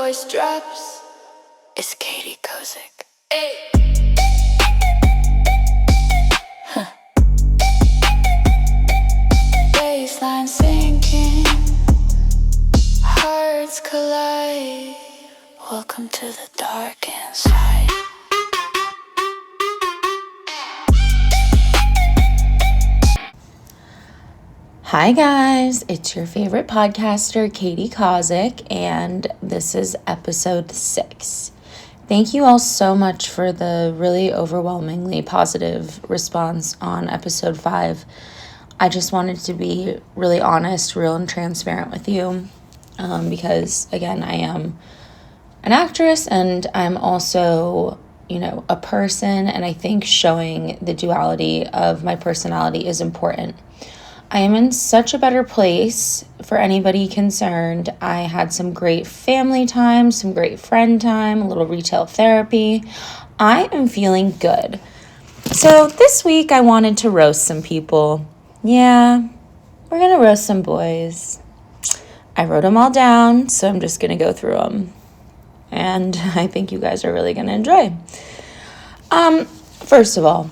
voice drops. It's Katie Kozik. Hey. Baseline sinking, hearts collide. Welcome to the dark inside. Hi guys, it's your favorite podcaster, Katie Kozik, and this is episode 6. Thank you all so much for the really overwhelmingly positive response on episode 5. I just wanted to be really honest, real, and transparent with you because, again, I am an actress and I'm also, a person, and I think showing the duality of my personality is important. I am in such a better place for anybody concerned. I had some great family time, some great friend time, a little retail therapy. I am feeling good. So this week I wanted to roast some people. Yeah, we're going to roast some boys. I wrote them all down, so I'm just going to go through them. And I think you guys are really going to enjoy. First of all,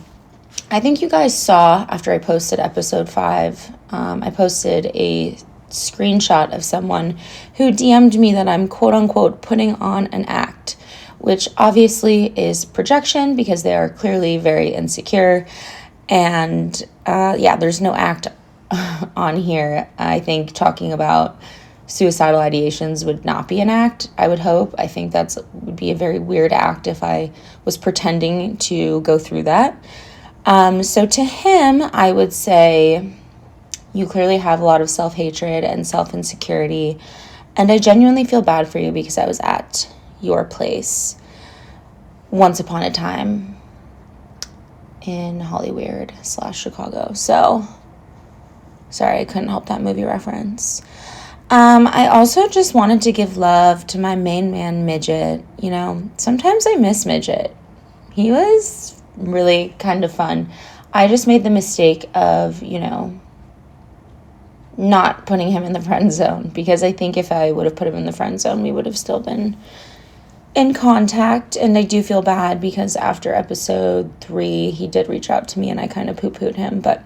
I think you guys saw after I posted episode 5, I posted a screenshot of someone who DM'd me that I'm quote unquote putting on an act, which obviously is projection because they are clearly very insecure. And there's no act on here. I think talking about suicidal ideations would not be an act, I would hope. I think would be a very weird act if I was pretending to go through that. So to him, I would say, you clearly have a lot of self-hatred and self-insecurity, and I genuinely feel bad for you because I was at your place once upon a time in Hollyweird/Chicago. So, sorry, I couldn't help that movie reference. I also just wanted to give love to my main man, Midget. Sometimes I miss Midget. He was really kind of fun. I just made the mistake of, not putting him in the friend zone, because I think if I would have put him in the friend zone, we would have still been in contact. And I do feel bad because after episode 3, he did reach out to me and I kind of poo-pooed him. But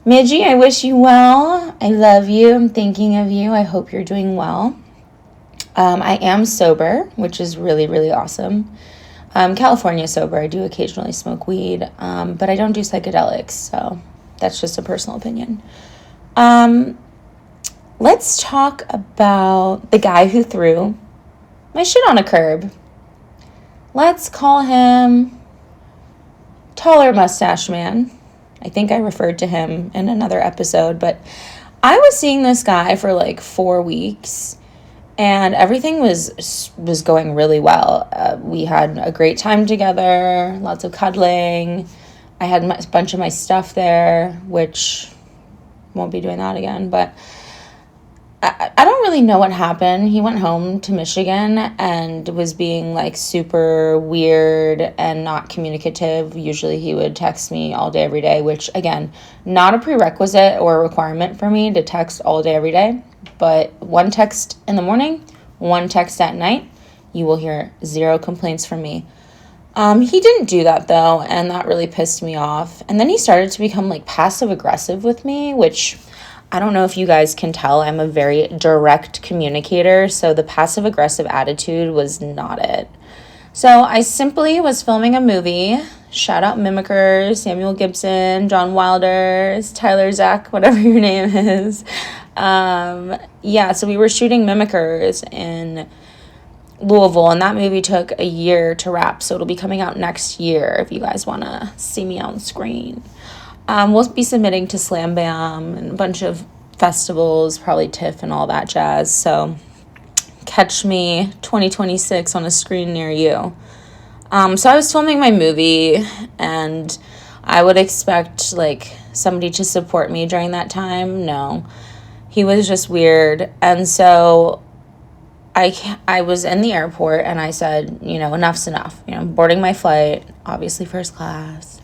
Midgie, I wish you well. I love you. I'm thinking of you. I hope you're doing well. I am sober, which is really, really awesome. California sober. I do occasionally smoke weed, but I don't do psychedelics, so that's just a personal opinion. Let's talk about the guy who threw my shit on a curb. Let's call him Taller Mustache Man. I think I referred to him in another episode, but I was seeing this guy for like 4 weeks. And everything was going really well. We had a great time together, lots of cuddling. I had a bunch of my stuff there, which won't be doing that again. But I don't really know what happened. He went home to Michigan and was being like super weird and not communicative. Usually he would text me all day, every day, which again, not a prerequisite or a requirement for me to text all day, every day. But one text in the morning, one text at night, you will hear 0 complaints from me. He didn't do that though, and that really pissed me off. And then he started to become like passive aggressive with me, which I don't know if you guys can tell. I'm a very direct communicator, so the passive aggressive attitude was not it. So I simply was filming a movie. Shout out Mimickers, Samuel Gibson, John Wilders, Tyler Zach, whatever your name is. So we were shooting Mimickers in Louisville, and that movie took a year to wrap, so it'll be coming out next year if you guys want to see me on screen. We'll be submitting to Slam Bam and a bunch of festivals, probably TIFF and all that jazz, so catch me 2026 on a screen near you. So I was filming my movie, and I would expect like somebody to support me during that time. No, he was just weird. And so I was in the airport and I said, enough's enough. Boarding my flight, obviously first class.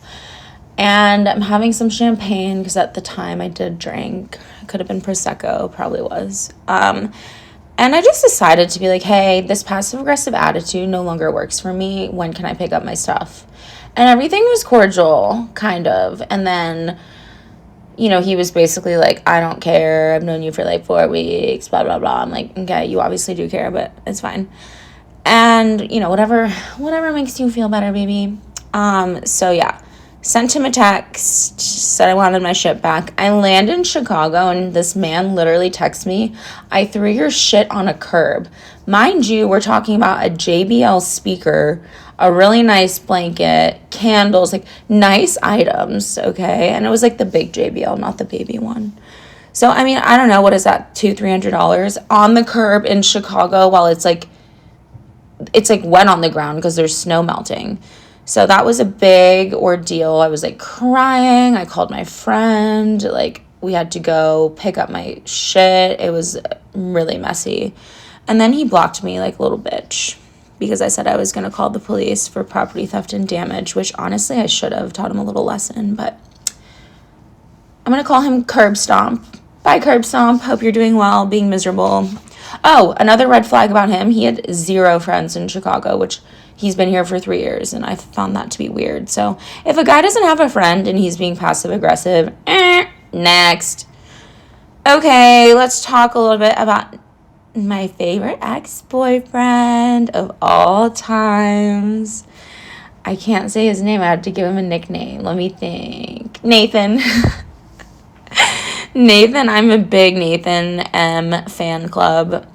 And I'm having some champagne because at the time I did drink. It could have been Prosecco, probably was. And I just decided to be like, hey, this passive-aggressive attitude no longer works for me. When can I pick up my stuff? And everything was cordial, kind of. And then, you know, he was basically like, I don't care. I've known you for like 4 weeks, blah, blah, blah. I'm like, okay, you obviously do care, but it's fine. And, you know, whatever makes you feel better, baby. So yeah, sent him a text, said I wanted my shit back. I land in Chicago, and this man literally texts me, I threw your shit on a curb. Mind you, we're talking about a JBL speaker, a really nice blanket, candles, like nice items, okay? And it was like the big JBL, not the baby one. So, I mean, I don't know, what is that, $200-$300 on the curb in Chicago while it's like wet on the ground because there's snow melting. So that was a big ordeal. I was like crying. I called my friend. Like, we had to go pick up my shit. It was really messy. And then he blocked me like a little bitch because I said I was going to call the police for property theft and damage, which honestly I should have taught him a little lesson. But I'm going to call him Curb Stomp. Bye, Curb Stomp. Hope you're doing well, being miserable. Oh, another red flag about him. He had 0 friends in Chicago, which he's been here for 3 years, and I found that to be weird. So if a guy doesn't have a friend and he's being passive-aggressive, next. Okay, let's talk a little bit about my favorite ex-boyfriend of all times. I can't say his name. I had to give him a nickname. Let me think. Nathan. Nathan, I'm a big Nathan M fan club.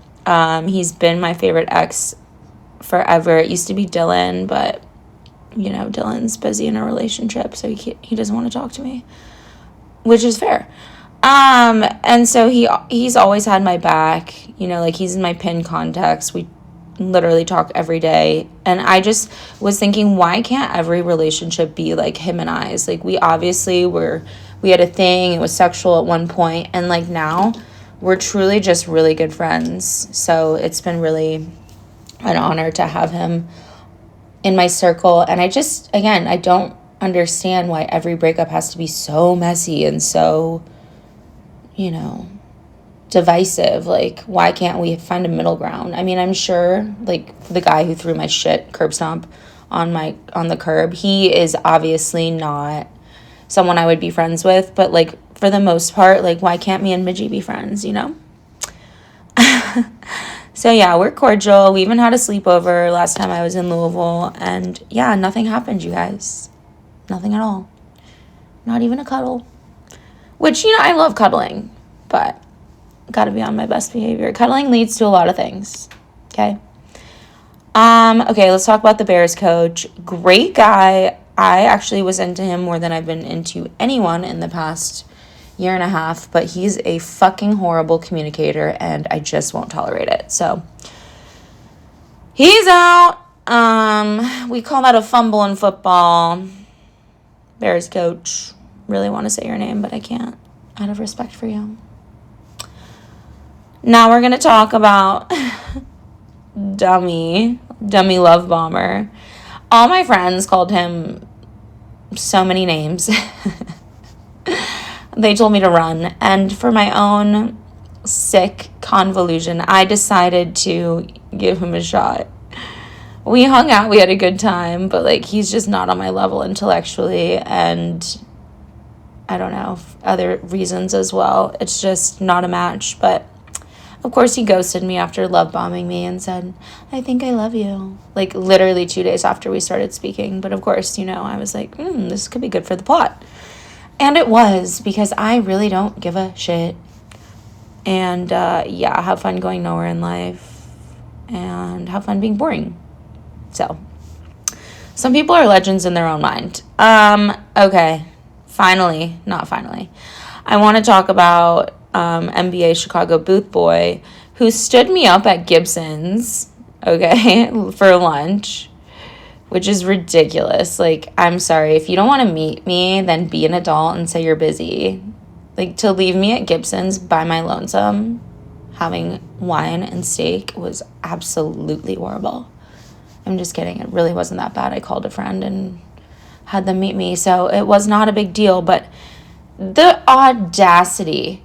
He's been my favorite ex forever. It used to be Dylan, but, you know, Dylan's busy in a relationship, so he doesn't want to talk to me, which is fair. And so he's always had my back, you know, like he's in my pinned contacts. We literally talk every day. And I just was thinking, why can't every relationship be like him and I's? Like, we obviously we had a thing, it was sexual at one point, and like now we're truly just really good friends. So it's been really an honor to have him in my circle. And I don't understand why every breakup has to be so messy and so, you know, divisive. Like, why can't we find a middle ground? I mean, I'm sure like the guy who threw my shit, Curb Stomp, on the curb, he is obviously not someone I would be friends with, but like for the most part, like, why can't me and Midgie be friends, you know? So yeah, we're cordial. We even had a sleepover last time I was in Louisville, and yeah, nothing happened, you guys. Nothing at all. Not even a cuddle. Which, you know, I love cuddling, but gotta be on my best behavior. Cuddling leads to a lot of things. Okay. Okay, let's talk about the Bears coach. Great guy. I actually was into him more than I've been into anyone in the past year and a half, but he's a fucking horrible communicator, and I just won't tolerate it. So he's out. We call that a fumble in football. Bears coach. Really want to say your name, but I can't, out of respect for you. Now we're going to talk about Dummy Love Bomber. All my friends called him so many names. They told me to run. And for my own sick convolution, I decided to give him a shot. We hung out. We had a good time. But, like, he's just not on my level intellectually. And I don't know, other reasons as well. It's just not a match. But of course, he ghosted me after love bombing me and said, I think I love you. Like, literally 2 days after we started speaking. But of course, you know, I was like, this could be good for the plot. And it was, because I really don't give a shit. And, yeah, have fun going nowhere in life. And have fun being boring. So, some people are legends in their own mind. Okay. Not finally. I want to talk about NBA Chicago booth boy who stood me up at Gibson's, okay, for lunch, which is ridiculous. Like, I'm sorry. If you don't want to meet me, then be an adult and say you're busy. Like, to leave me at Gibson's by my lonesome, having wine and steak, was absolutely horrible. I'm just kidding. It really wasn't that bad. I called a friend and had them meet me, so it was not a big deal. But the audacity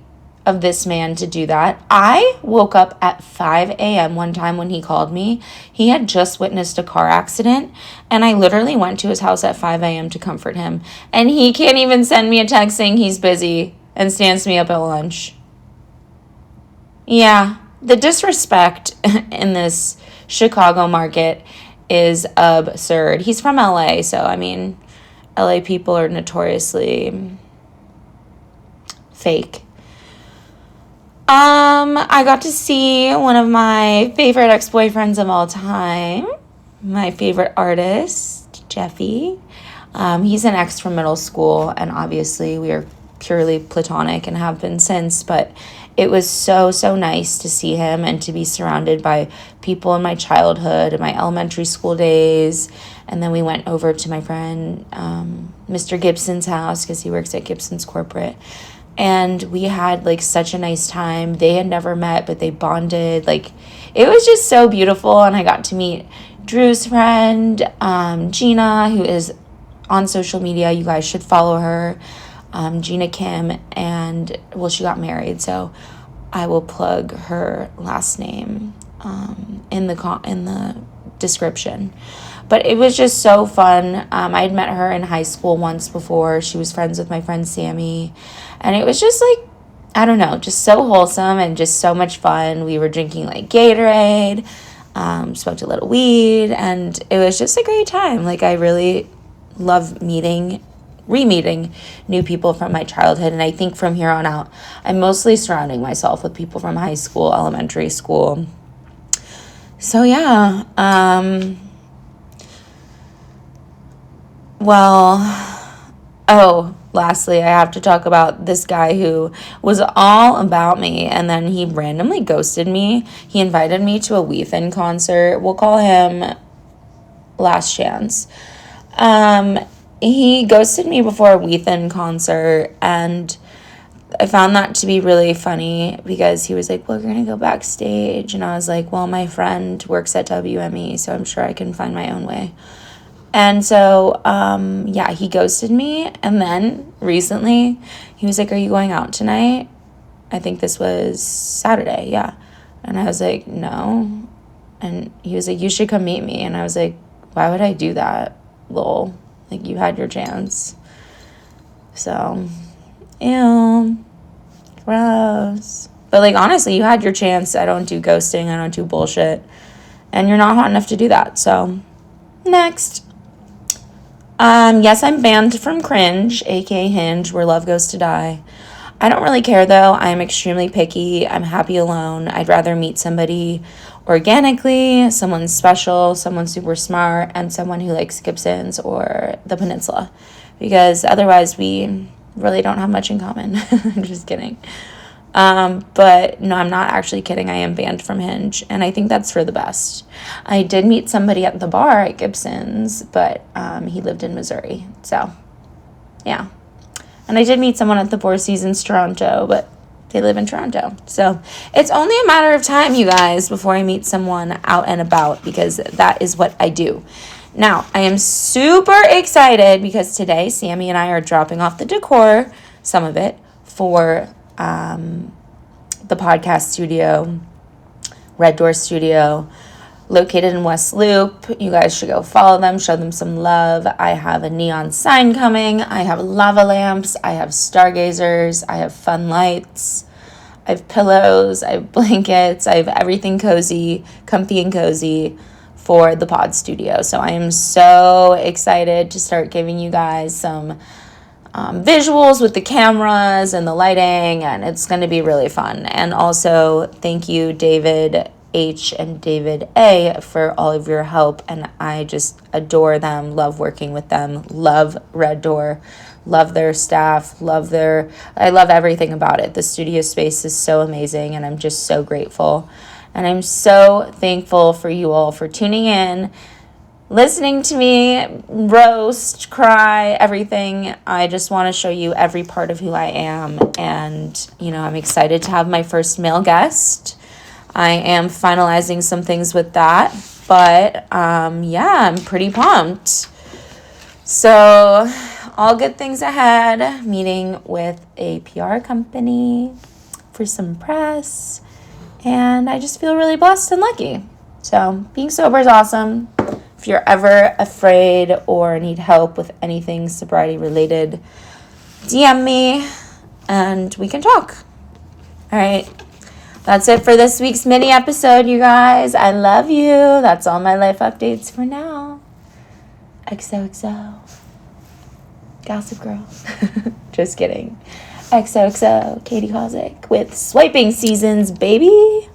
of this man to do that. I woke up at 5 a.m. one time when he called me. He had just witnessed a car accident, and I literally went to his house at 5 a.m. to comfort him. And he can't even send me a text saying he's busy and stands me up at lunch. Yeah, the disrespect in this Chicago market is absurd. He's from LA, so I mean, LA people are notoriously fake. I got to see one of my favorite ex-boyfriends of all time, my favorite artist, Jeffy. He's an ex from middle school, and obviously we are purely platonic and have been since, but it was so, so nice to see him and to be surrounded by people in my childhood and my elementary school days. And then we went over to my friend, Mr. Gibson's house, because he works at Gibson's corporate. And we had, like, such a nice time. They had never met, but they bonded. Like, it was just so beautiful. And I got to meet Drew's friend, Gina, who is on social media. You guys should follow her, Gina Kim. And, well, she got married, so I will plug her last name in the description. But it was just so fun. I had met her in high school once before. She was friends with my friend Sammy. And it was just like, I don't know, just so wholesome and just so much fun. We were drinking like Gatorade, smoked a little weed, and it was just a great time. Like, I really love re-meeting new people from my childhood. And I think from here on out, I'm mostly surrounding myself with people from high school, elementary school. So yeah, lastly, I have to talk about this guy who was all about me, and then he randomly ghosted me. He invited me to a Weathen concert. We'll call him Last Chance. He ghosted me before a Weathen concert, and I found that to be really funny because he was like, well, we're going to go backstage. And I was like, well, my friend works at WME, so I'm sure I can find my own way. And so, he ghosted me. And then recently he was like, are you going out tonight? I think this was Saturday. Yeah. And I was like, no. And he was like, you should come meet me. And I was like, why would I do that? Lol. Like, you had your chance. So, ew. Gross. But, like, honestly, you had your chance. I don't do ghosting. I don't do bullshit. And you're not hot enough to do that. So, next. Yes, I'm banned from Cringe, aka Hinge, where love goes to die. I don't really care, though. I am extremely picky. I'm happy alone. I'd rather meet somebody organically, someone special, someone super smart, and someone who likes Gibsons or the Peninsula. Because otherwise, we really don't have much in common. I'm just kidding. But no, I'm not actually kidding. I am banned from Hinge, and I think that's for the best. I did meet somebody at the bar at Gibson's, but he lived in Missouri, so yeah. And I did meet someone at the Four Seasons Toronto, but they live in Toronto. So it's only a matter of time, you guys, before I meet someone out and about, because that is what I do. Now, I am super excited because today Sammy and I are dropping off the decor, some of it, for the podcast studio, Red Door Studio, located in West Loop. You guys should go follow them, show them some love. I have a neon sign coming. I have lava lamps. I have stargazers. I have fun lights. I have pillows. I have blankets. I have everything cozy, comfy and cozy for the pod studio. So I am so excited to start giving you guys some visuals with the cameras and the lighting, and it's going to be really fun. And also, thank you, David H. and David A. for all of your help, and I just adore them, love working with them, love Red Door, love their staff, I love everything about it. The studio space is so amazing, and I'm just so grateful. And I'm so thankful for you all for tuning in, listening to me roast, cry, everything. I just want to show you every part of who I am. And, I'm excited to have my first male guest. I am finalizing some things with that. But, I'm pretty pumped. So, all good things ahead. Meeting with a PR company for some press, and I just feel really blessed and lucky. So being sober is awesome. If you're ever afraid or need help with anything sobriety related, DM me and we can talk. All right. That's it for this week's mini episode, you guys. I love you. That's all my life updates for now. XOXO. Gossip Girl. Just kidding. XOXO. Katie Kozik with Swiping Seasons, baby.